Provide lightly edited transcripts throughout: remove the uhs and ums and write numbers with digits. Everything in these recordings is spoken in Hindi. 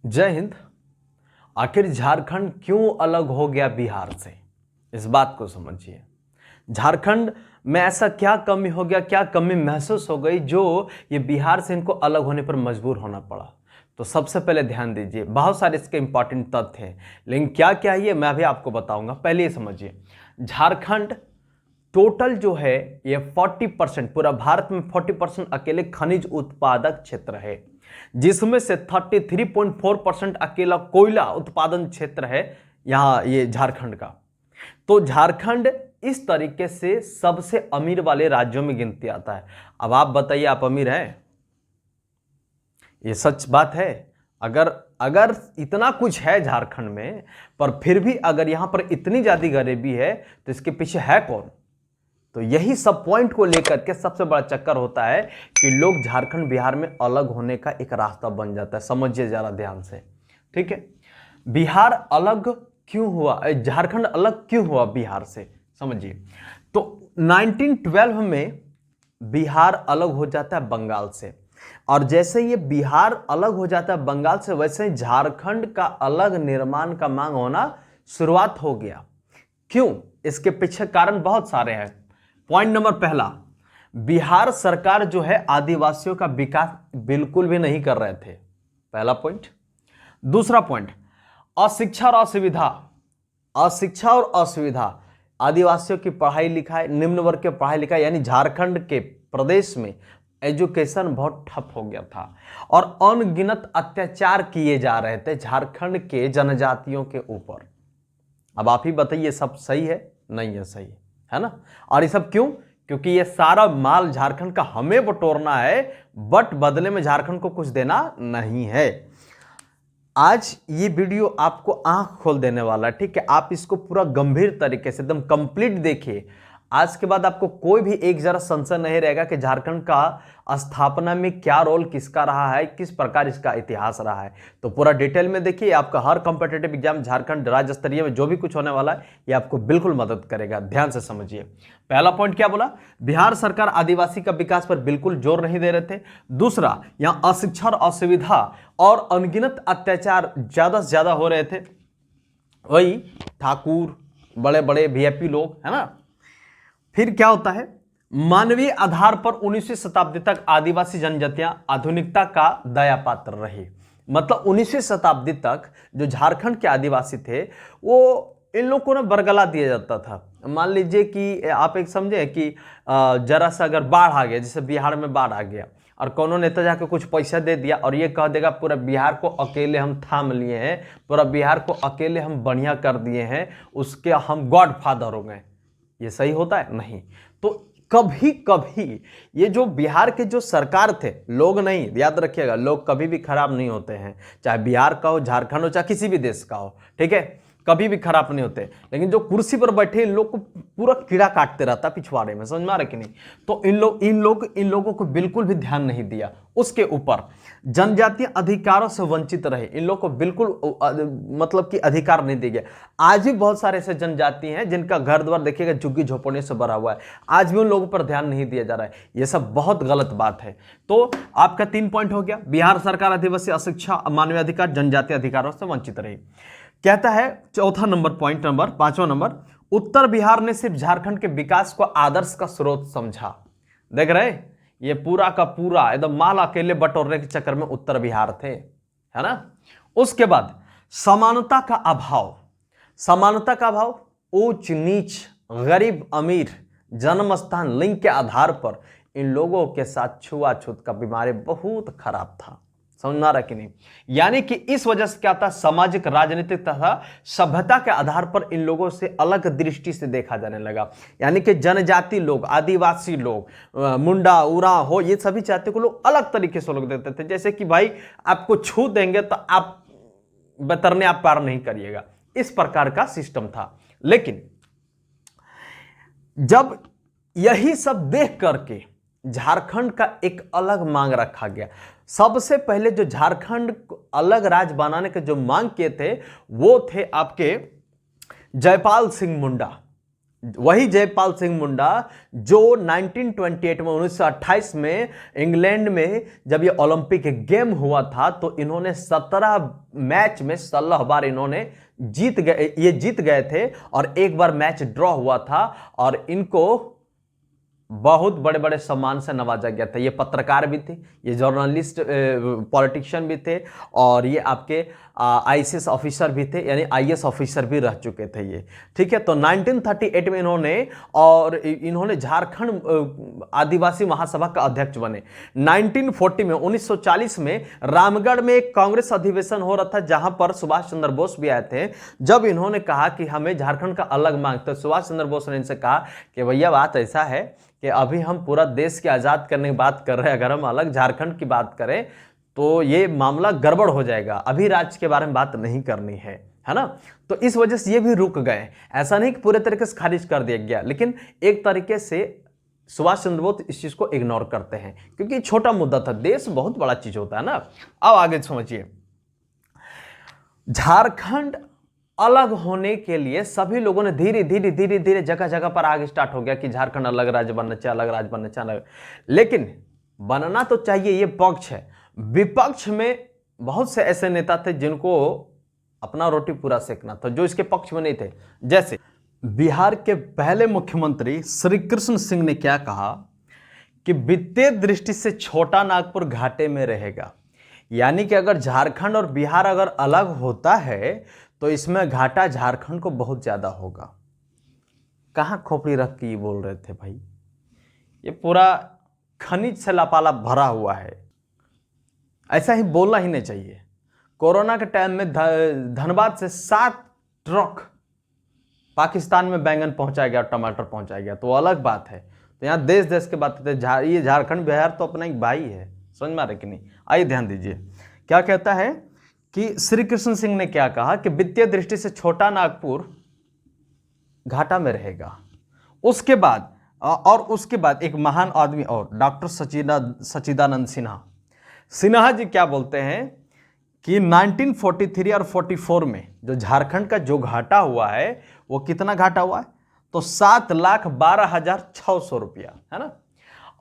जय हिंद। आखिर झारखंड क्यों अलग हो गया बिहार से, इस बात को समझिए। झारखंड में ऐसा क्या कमी हो गया, क्या कमी महसूस हो गई जो ये बिहार से इनको अलग होने पर मजबूर होना पड़ा। तो सबसे पहले ध्यान दीजिए, बहुत सारे इसके इंपॉर्टेंट तथ्य हैं, लेकिन क्या क्या है ये मैं भी आपको बताऊंगा। पहले ये समझिए, झारखंड टोटल जो है ये 40%, पूरा भारत में 40% अकेले खनिज उत्पादक क्षेत्र है, जिसमें से 33.4% अकेला कोयला उत्पादन क्षेत्र है यहाँ ये झारखंड का। तो झारखंड इस तरीके से सबसे अमीर वाले राज्यों में गिनती आता है। अब आप बताइए, आप अमीर हैं? ये सच बात है। अगर अगर इतना कुछ है झारखंड में, पर फिर भी अगर यहां पर इतनी ज्यादा गरीबी है, तो इसके पीछे है कौन? तो यही सब पॉइंट को लेकर के सबसे बड़ा चक्कर होता है कि लोग झारखंड बिहार में अलग होने का एक रास्ता बन जाता है। समझिए जरा ध्यान से, ठीक है। बिहार अलग क्यों हुआ, झारखंड अलग क्यों हुआ बिहार से, समझिए। तो 1912 में बिहार अलग हो जाता है बंगाल से, और जैसे ये बिहार अलग हो जाता है बंगाल से, वैसे ही झारखंड का अलग निर्माण का मांग होना शुरुआत हो गया। क्यों? इसके पीछे कारण बहुत सारे हैं। पॉइंट नंबर पहला, बिहार सरकार जो है आदिवासियों का विकास बिल्कुल भी नहीं कर रहे थे, पहला पॉइंट। दूसरा पॉइंट, अशिक्षा और असुविधा। अशिक्षा और असुविधा, आदिवासियों की पढ़ाई लिखाई, निम्न वर्ग के पढ़ाई लिखाई, यानी झारखंड के प्रदेश में एजुकेशन बहुत ठप हो गया था, और अनगिनत अत्याचार किए जा रहे थे झारखंड के जनजातियों के ऊपर। अब आप ही बताइए, सब सही है? नहीं है सही, है ना। और ये सब क्यों? क्योंकि ये सारा माल झारखंड का हमें बटोरना है, बट बदले में झारखंड को कुछ देना नहीं है। आज ये वीडियो आपको आंख खोल देने वाला है, ठीक है। आप इसको पूरा गंभीर तरीके से एकदम कंप्लीट देखिए। आज के बाद आपको कोई भी एक जरा संशय नहीं रहेगा कि झारखंड का स्थापना में क्या रोल किसका रहा है, किस प्रकार इसका इतिहास रहा है। तो पूरा डिटेल में देखिए, आपका हर कॉम्पिटिटिव एग्जाम झारखंड राज्य स्तरीय में जो भी कुछ होने वाला है, ये आपको बिल्कुल मदद करेगा। ध्यान से समझिए। पहला पॉइंट क्या बोला? बिहार सरकार आदिवासी का विकास पर बिल्कुल जोर नहीं दे रहे थे। दूसरा, यहां अशिक्षा और असुविधा और अनगिनत अत्याचार ज्यादा से ज्यादा हो रहे थे। वही ठाकुर, बड़े बड़े वीआईपी लोग, है ना। फिर क्या होता है, मानवीय आधार पर 19वीं शताब्दी तक आदिवासी जनजातियां आधुनिकता का दया पात्र रही। मतलब 19वीं शताब्दी तक जो झारखंड के आदिवासी थे, वो इन लोगों को ना बरगला दिया जाता था। मान लीजिए कि आप एक समझे कि जरा सा अगर बाढ़ आ गया, जैसे बिहार में बाढ़ आ गया, और कोनो नेता जाके कुछ पैसा दे दिया और ये कह देगा पूरा बिहार को अकेले हम थाम लिए हैं, पूरा बिहार को अकेले हम बढ़िया कर दिए हैं, उसके हम गॉड फादर हो गए। ये सही होता है? नहीं। तो कभी कभी ये जो बिहार के जो सरकार थे, लोग नहीं, याद रखिएगा, लोग कभी भी खराब नहीं होते हैं, चाहे बिहार का हो, झारखंड हो, चाहे किसी भी देश का हो, ठीक है, कभी भी खराब नहीं होते। लेकिन जो कुर्सी पर बैठे इन लोग को पूरा कीड़ा काटते रहता पिछवाड़े में, समझ में आ रहा है कि नहीं। तो इन लोगों को बिल्कुल भी ध्यान नहीं दिया। उसके ऊपर जनजातीय अधिकारों से वंचित रहे, इन लोग को बिल्कुल मतलब कि अधिकार नहीं दिया गया। आज भी बहुत सारे ऐसे जनजाति हैं जिनका घर द्वार देखिएगा झुग्गी झोपड़ियों से भरा हुआ है, आज भी उन लोगों पर ध्यान नहीं दिया जा रहा है। यह सब बहुत गलत बात है। तो आपका 3 पॉइंट हो गया, बिहार सरकार आदिवासी, अशिक्षा, मानवीय अधिकार, जनजातीय अधिकारों से वंचित रही। कहता है चौथा नंबर, पॉइंट नंबर 5वां नंबर, उत्तर बिहार ने सिर्फ झारखंड के विकास को आदर्श का स्रोत समझा। देख रहे, ये पूरा का पूरा एकदम माल अकेले बटोरने के चक्कर में उत्तर बिहार थे, है ना। उसके बाद समानता का अभाव। समानता का अभाव, ऊंच नीच, गरीब अमीर, जन्म स्थान, लिंग के आधार पर इन लोगों के साथ छुआछूत का बीमारी बहुत खराब था। समझ में आ रहा कि नहीं। यानी कि इस वजह से क्या था, सामाजिक, राजनीतिक तथा सभ्यता के आधार पर इन लोगों से अलग दृष्टि से देखा जाने लगा। यानी कि जनजाति लोग, आदिवासी लोग, मुंडा, उरांव हो, ये सभी जाति को लोग अलग तरीके से लोग देते थे। जैसे कि भाई आपको छू देंगे तो आप बतरने आप पार नहीं करिएगा, इस प्रकार का सिस्टम था। लेकिन जब यही सब देख करके झारखंड का एक अलग मांग रखा गया, सबसे पहले जो झारखंड को अलग राज्य बनाने के जो मांग किए थे, वो थे आपके जयपाल सिंह मुंडा। वही जयपाल सिंह मुंडा जो 1928 में 1928 में इंग्लैंड में जब ये ओलंपिक गेम हुआ था तो इन्होंने 17 मैच में 16 बार इन्होंने जीत गए थे और एक बार मैच ड्रॉ हुआ था और इनको बहुत बड़े बड़े सम्मान से नवाजा गया था। ये पत्रकार भी थे, ये जर्नलिस्ट पॉलिटिशियन भी थे और ये आपके आईसीएस ऑफिसर भी थे, यानी आईएएस ऑफिसर भी रह चुके थे ये। ठीक है, तो 1938 में इन्होंने झारखंड आदिवासी महासभा का अध्यक्ष बने। 1940 में 1940 में रामगढ़ में एक कांग्रेस अधिवेशन हो रहा था जहां पर सुभाष चंद्र बोस भी आए थे। जब इन्होंने कहा कि हमें झारखंड का अलग मांग, तो सुभाष चंद्र बोस ने इनसे कहा कि भैया बात ऐसा है कि अभी हम पूरा देश के आज़ाद करने की बात कर रहे हैं, अगर हम अलग झारखंड की बात करें तो ये मामला गड़बड़ हो जाएगा, अभी राज्य के बारे में बात नहीं करनी है ना। तो इस वजह से ये भी रुक गए। ऐसा नहीं कि पूरे तरीके से खारिज कर दिया गया, लेकिन एक तरीके से सुभाष चंद्र बोस इस चीज को इग्नोर करते हैं क्योंकि छोटा मुद्दा था, देश बहुत बड़ा चीज होता है ना। अब आगे समझिए, झारखंड अलग होने के लिए सभी लोगों ने धीरे धीरे जगह जगह पर आगे स्टार्ट हो गया कि झारखंड अलग राज्य बनना चाहिए, अलग राज्य बनना चाहिए, लेकिन बनना तो चाहिए, ये पक्ष है। विपक्ष में बहुत से ऐसे नेता थे जिनको अपना रोटी पूरा सेकना था, जो इसके पक्ष में नहीं थे। जैसे बिहार के पहले मुख्यमंत्री श्री कृष्ण सिंह ने क्या कहा कि वित्तीय दृष्टि से छोटा नागपुर घाटे में रहेगा, यानी कि अगर झारखंड और बिहार अगर अलग होता है तो इसमें घाटा झारखंड को बहुत ज्यादा होगा। कहां खोपड़ी रख के ये बोल रहे थे भाई, ये पूरा खनिज से लपाला भरा हुआ है, ऐसा ही बोलना ही नहीं चाहिए। कोरोना के टाइम में धनबाद से 7 ट्रक पाकिस्तान में बैंगन पहुंचाया गया, टमाटर पहुंचाया गया, तो अलग बात है। तो यहाँ देश देश के बात होते हैं, ये झारखंड बिहार तो अपना एक भाई है, समझ में आ रहा है कि नहीं। आइए ध्यान दीजिए क्या कहता है कि श्री कृष्ण सिंह ने क्या कहा कि वित्तीय दृष्टि से छोटा नागपुर घाटा में रहेगा। उसके बाद एक महान आदमी और डॉक्टर सच्चिदानंद सिन्हा जी क्या बोलते हैं कि 1943 और 44 में जो झारखंड का जो घाटा हुआ है वो कितना घाटा हुआ है, तो 7,12,600 रुपया, है ना।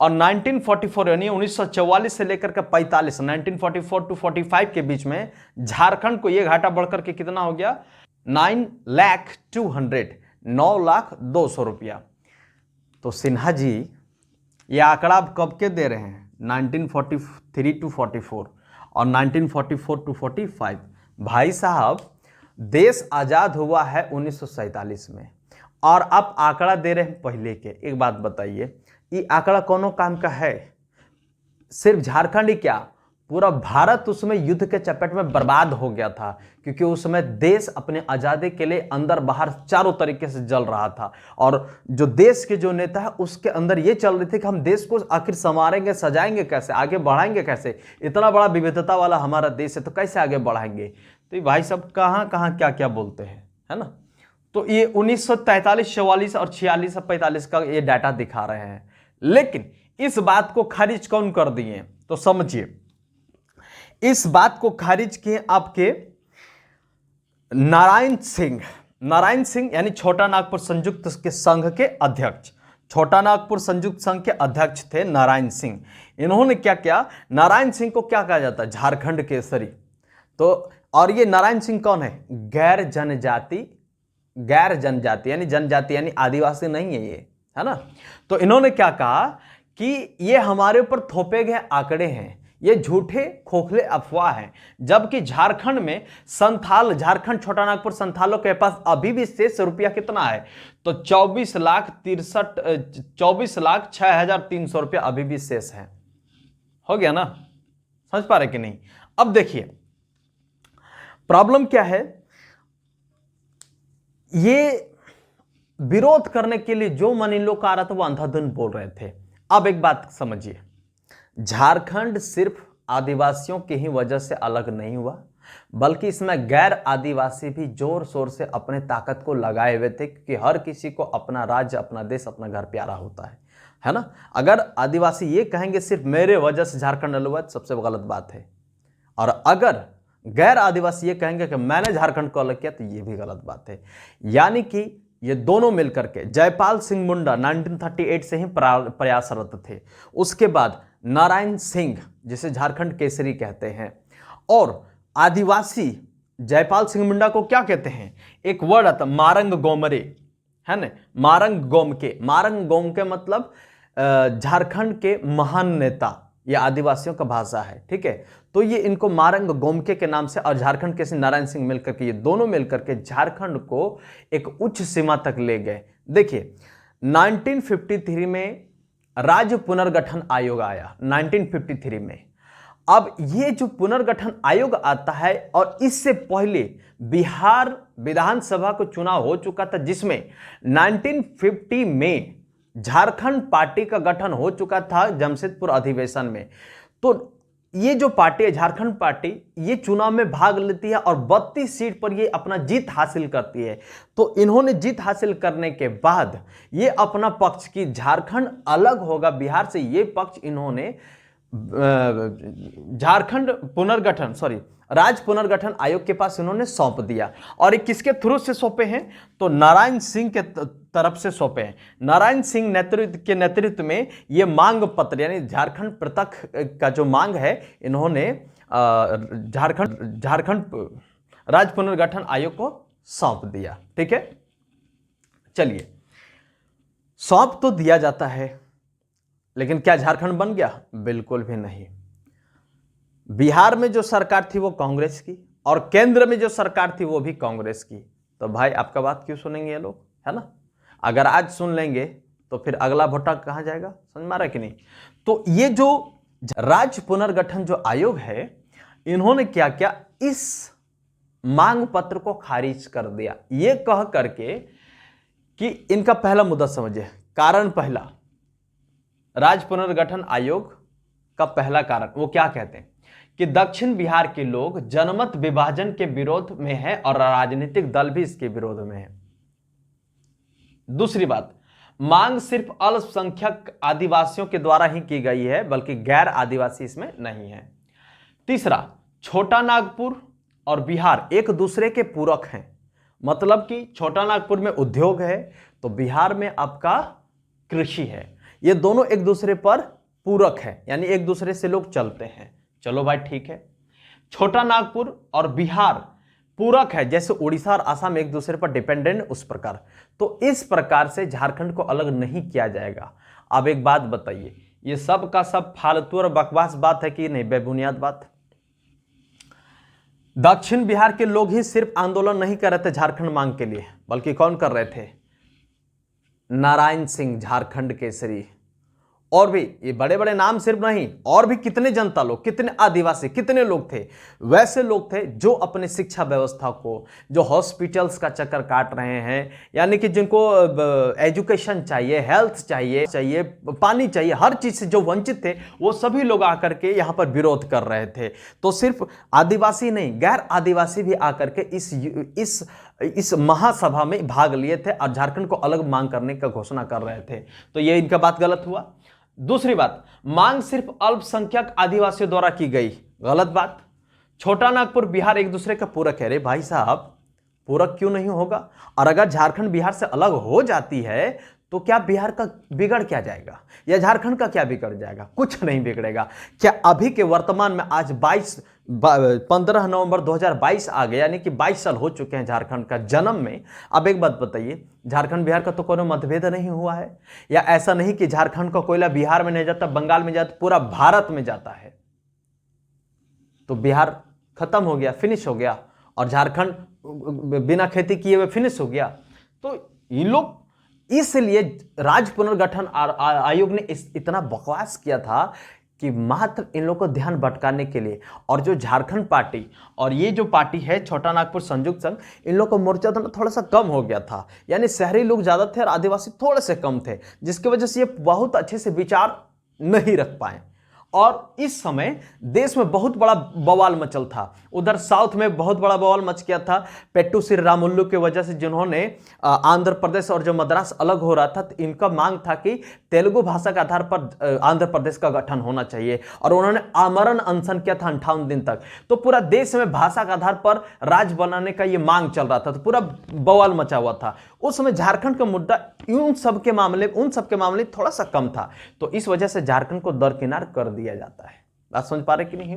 और 1944 यानी 1944 से लेकर के 45, 1944 टू 45 के बीच में झारखंड को ये घाटा बढ़कर के कितना हो गया, 9,200,000 रुपया। तो सिन्हा जी ये आंकड़ा आप कब के दे रहे हैं, 1943 टू 44 और 1944 टू 45। भाई साहब देश आजाद हुआ है 1947 में और आप आंकड़ा दे रहे हैं पहले के। एक बात बताइए, ये आंकड़ा कौनों काम का है? सिर्फ झारखंड ही क्या, पूरा भारत उसमें युद्ध के चपेट में बर्बाद हो गया था, क्योंकि उस समय देश अपने आजादी के लिए अंदर बाहर चारों तरीके से जल रहा था। और जो देश के जो नेता है उसके अंदर ये चल रहे थे कि हम देश को आखिर संवारेंगे, सजाएंगे कैसे, आगे बढ़ाएंगे कैसे, इतना बड़ा विविधता वाला हमारा देश है तो कैसे आगे बढ़ाएंगे। तो ये भाई सब कहाँ कहाँ क्या क्या बोलते हैं, है ना। तो ये 1943, 44 और 46 और 45 का ये डाटा दिखा रहे हैं, लेकिन इस बात को खारिज कौन कर दिए, तो समझिए इस बात को खारिज किए आपके नारायण सिंह यानी छोटा नागपुर संयुक्त के संघ के अध्यक्ष, छोटा नागपुर संयुक्त संघ के अध्यक्ष थे नारायण सिंह। इन्होंने क्या किया, नारायण सिंह को क्या कहा जाता है, झारखंड केसरी। तो और ये नारायण सिंह कौन है, गैर जनजाति यानी जनजाति यानी आदिवासी नहीं है ये, है ना। तो इन्होंने क्या कहा कि ये हमारे ऊपर थोपे गए आंकड़े हैं, ये झूठे खोखले अफवाह हैं, जबकि झारखंड में झारखंड छोटा नागपुर संथालों के पास अभी भी शेष रुपया कितना है, तो 24,06,300 रुपया अभी भी शेष है। हो गया ना, समझ पा रहे कि नहीं। अब देखिए प्रॉब्लम क्या है, ये विरोध करने के लिए जो मन इन लोग का आ रहा था वो अंधाधुन बोल रहे थे। अब एक बात समझिए, झारखंड सिर्फ आदिवासियों की ही वजह से अलग नहीं हुआ, बल्कि इसमें गैर आदिवासी भी जोर शोर से अपने ताकत को लगाए हुए थे, क्योंकि हर किसी को अपना राज्य, अपना देश, अपना घर प्यारा होता है ना। अगर आदिवासी ये कहेंगे सिर्फ मेरे वजह से झारखंड अलग हुआ, सबसे गलत बात है। और अगर गैर आदिवासी ये कहेंगे कि मैंने झारखंड को अलग किया, तो ये भी गलत बात है। यानी कि ये दोनों मिलकर के, जयपाल सिंह मुंडा 1938 से ही प्रयासरत थे। उसके बाद नारायण सिंह, जिसे झारखंड केसरी कहते हैं, और आदिवासी जयपाल सिंह मुंडा को क्या कहते हैं, एक वर्ड आता मारंग गोमरे, है ना, मारंग गोम के मतलब झारखंड के महान नेता, ये आदिवासियों का भाषा है, ठीक है। तो ये इनको मारंग गोमके के नाम से, और झारखंड के नारायण सिंह मिलकर के, ये दोनों मिलकर के झारखंड को एक उच्च सीमा तक ले गए। देखिए 1953 में राज्य पुनर्गठन आयोग आया 1953 में। अब ये जो पुनर्गठन आयोग आता है, और इससे पहले बिहार विधानसभा को चुनाव हो चुका था, जिसमें 1950 में झारखंड पार्टी का गठन हो चुका था जमशेदपुर अधिवेशन में। तो ये जो पार्टी है झारखंड पार्टी, ये चुनाव में भाग लेती है और 32 सीट पर ये अपना जीत हासिल करती है। तो इन्होंने जीत हासिल करने के बाद ये अपना पक्ष की झारखंड अलग होगा बिहार से, ये पक्ष इन्होंने झारखंड पुनर्गठन राज्य पुनर्गठन आयोग के पास इन्होंने सौंप दिया। और ये किसके थ्रू से सौंपे हैं, तो नारायण सिंह के तरफ से सौंपे हैं। नारायण सिंह नेतृत्व में ये मांग पत्र, यानी झारखंड पृथक का जो मांग है, इन्होंने झारखंड राज्य पुनर्गठन आयोग को सौंप दिया। ठीक है, चलिए, सौंप तो दिया जाता है, लेकिन क्या झारखंड बन गया? बिल्कुल भी नहीं। बिहार में जो सरकार थी वो कांग्रेस की, और केंद्र में जो सरकार थी वो भी कांग्रेस की। तो भाई आपका बात क्यों सुनेंगे ये लोग, है ना? अगर आज सुन लेंगे तो फिर अगला वोटा कहां जाएगा, समझ में आ रहा है कि नहीं? तो ये जो राज्य पुनर्गठन जो आयोग है, इन्होंने क्या किया, इस मांग पत्र को खारिज कर दिया, ये कह करके कि इनका पहला मुद्दा समझिए। कारण पहला, राज्य पुनर्गठन आयोग का पहला कारण वो क्या कहते हैं कि दक्षिण बिहार के लोग जनमत विभाजन के विरोध में हैं और राजनीतिक दल भी इसके विरोध में है। दूसरी बात, मांग सिर्फ अल्पसंख्यक आदिवासियों के द्वारा ही की गई है, बल्कि गैर आदिवासी इसमें नहीं है। तीसरा, छोटा नागपुर और बिहार एक दूसरे के पूरक हैं, मतलब कि छोटा नागपुर में उद्योग है तो बिहार में आपका कृषि है, ये दोनों एक दूसरे पर पूरक है, यानी एक दूसरे से लोग चलते हैं। चलो भाई ठीक है, छोटा नागपुर और बिहार पूरक है, जैसे उड़ीसा और असम एक दूसरे पर डिपेंडेंट, उस प्रकार। तो इस प्रकार से झारखंड को अलग नहीं किया जाएगा। अब एक बात बताइए, ये सब का सब फालतू और बकवास बात है कि नहीं, बेबुनियाद बात? दक्षिण बिहार के लोग ही सिर्फ आंदोलन नहीं कर रहे थे झारखंड मांग के लिए, बल्कि कौन कर रहे थे? नारायण सिंह झारखंड केसरी, और भी ये बड़े बड़े नाम सिर्फ नहीं, और भी कितने जनता लोग, कितने आदिवासी, कितने लोग थे, वैसे लोग थे जो अपने शिक्षा व्यवस्था को, जो हॉस्पिटल्स का चक्कर काट रहे हैं, यानी कि जिनको एजुकेशन चाहिए, हेल्थ चाहिए, पानी चाहिए, हर चीज से जो वंचित थे, वो सभी लोग आकर के यहाँ पर विरोध कर रहे थे। तो सिर्फ आदिवासी नहीं, गैर आदिवासी भी आकर के इस महासभा में भाग लिए थे और झारखंड को अलग मांग करने का घोषणा कर रहे थे। तो ये इनका बात गलत हुआ। दूसरी बात, मांग सिर्फ अल्पसंख्यक आदिवासियों द्वारा की गई, गलत बात। छोटा नागपुर बिहार एक दूसरे का पूरक है। अरे भाई साहब, पूरक क्यों नहीं होगा? और अगर झारखंड बिहार से अलग हो जाती है तो क्या बिहार का बिगड़ क्या जाएगा, या झारखंड का क्या बिगड़ जाएगा? कुछ नहीं बिगड़ेगा। क्या अभी के वर्तमान में आज 15 नवंबर 2022 आ गया, यानी कि 22 साल हो चुके हैं झारखंड का जन्म में। अब एक बात बताइए, झारखंड बिहार का तो कोई मतभेद नहीं हुआ है, या ऐसा नहीं कि झारखंड का कोयला बिहार में नहीं जाता, बंगाल में जाता, पूरा भारत में जाता है। तो बिहार खत्म हो गया, फिनिश हो गया, और झारखंड बिना खेती किए हुए फिनिश हो गया। तो इन लोग, इसलिए राज्य पुनर्गठन आयोग ने इतना बकवास किया था कि मात्र इन लोगों को ध्यान भटकाने के लिए। और जो झारखंड पार्टी और ये जो पार्टी है छोटा नागपुर संयुक्त संघ, इन लोगों को मोर्चा थोड़ा सा कम हो गया था, यानी शहरी लोग ज्यादा थे और आदिवासी थोड़े से कम थे, जिसकी वजह से ये बहुत अच्छे से विचार नहीं रख पाए। और इस समय देश में बहुत बड़ा बवाल मचल था। उधर साउथ में बहुत बड़ा बवाल मच गया था पेट्टू श्रीरामुलु की वजह से, जिन्होंने आंध्र प्रदेश और जो मद्रास अलग हो रहा था, तो इनका मांग था कि तेलुगु भाषा के आधार पर आंध्र प्रदेश का गठन होना चाहिए, और उन्होंने आमरण अनशन किया था 58 दिन तक। तो पूरा देश में भाषा के आधार पर राज्य बनाने का ये मांग चल रहा था, तो पूरा बवाल मचा हुआ था। उस समय झारखंड का मुद्दा उन सब के मामले थोड़ा सा कम था, तो इस वजह से झारखंड को दरकिनार कर दिया जाता है। बात समझ पा रहे कि नहीं?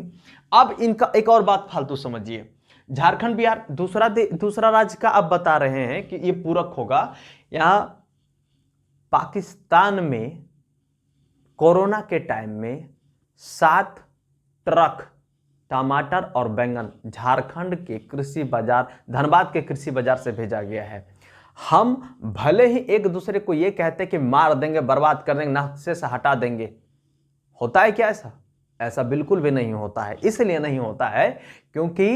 अब इनका एक और बात फालतू समझिए, झारखंड बिहार दूसरा राज्य का अब बता रहे हैं कि ये पूरक होगा। यहां पाकिस्तान में कोरोना के टाइम में 7 ट्रक टमाटर और बैंगन झारखंड के कृषि बाजार, धनबाद के कृषि बाजार से भेजा गया है। हम भले ही एक दूसरे को ये कहते कि मार देंगे, बर्बाद कर देंगे, नक्शे से हटा देंगे, होता है क्या ऐसा? ऐसा बिल्कुल भी नहीं होता है। इसलिए नहीं होता है क्योंकि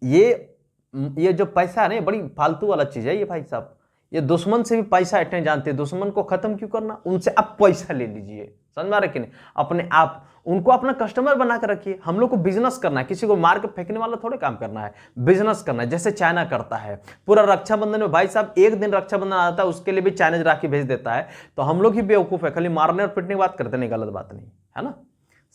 ये जो पैसा है ना, बड़ी फालतू वाला चीज है ये भाई साहब। ये दुश्मन से भी पैसा इतने जानते हैं, दुश्मन को खत्म क्यों करना, उनसे आप पैसा ले लीजिए, समझ में आ रहा है कि नहीं? अपने आप उनको अपना कस्टमर बना कर रखिए। हम लोग को बिजनेस करना है, किसी को मार के फेंकने वाला थोड़े काम करना है, बिजनेस करना है, जैसे चाइना करता है। पूरा रक्षाबंधन में भाई साहब एक दिन रक्षाबंधन आता है, उसके लिए भी चाइनीज राखी भेज देता है। तो हम लोग ही बेवकूफ है, खाली मारने और पिटने की बात करते नहीं, गलत बात नहीं है ना।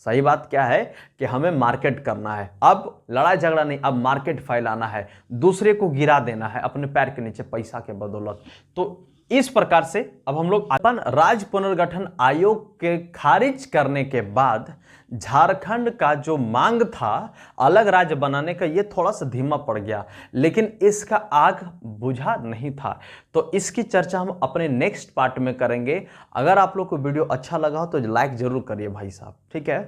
सही बात क्या है कि हमें मार्केट करना है, अब लड़ाई झगड़ा नहीं, अब मार्केट फैलाना है, दूसरे को गिरा देना है अपने पैर के नीचे पैसा के बदौलत। तो इस प्रकार से अब हम लोग अपन राज्य पुनर्गठन आयोग के खारिज करने के बाद झारखंड का जो मांग था अलग राज्य बनाने का, ये थोड़ा सा धीमा पड़ गया, लेकिन इसका आग बुझा नहीं था। तो इसकी चर्चा हम अपने नेक्स्ट पार्ट में करेंगे। अगर आप लोग को वीडियो अच्छा लगा हो तो लाइक जरूर करिए भाई साहब, ठीक है,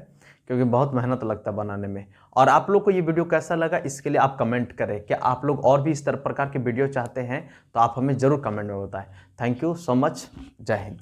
क्योंकि बहुत मेहनत लगता है बनाने में। और आप लोग को ये वीडियो कैसा लगा इसके लिए आप कमेंट करें। क्या आप लोग और भी इस तरह प्रकार के वीडियो चाहते हैं तो आप हमें जरूर कमेंट में बताएं। Thank you so much. जय हिंद।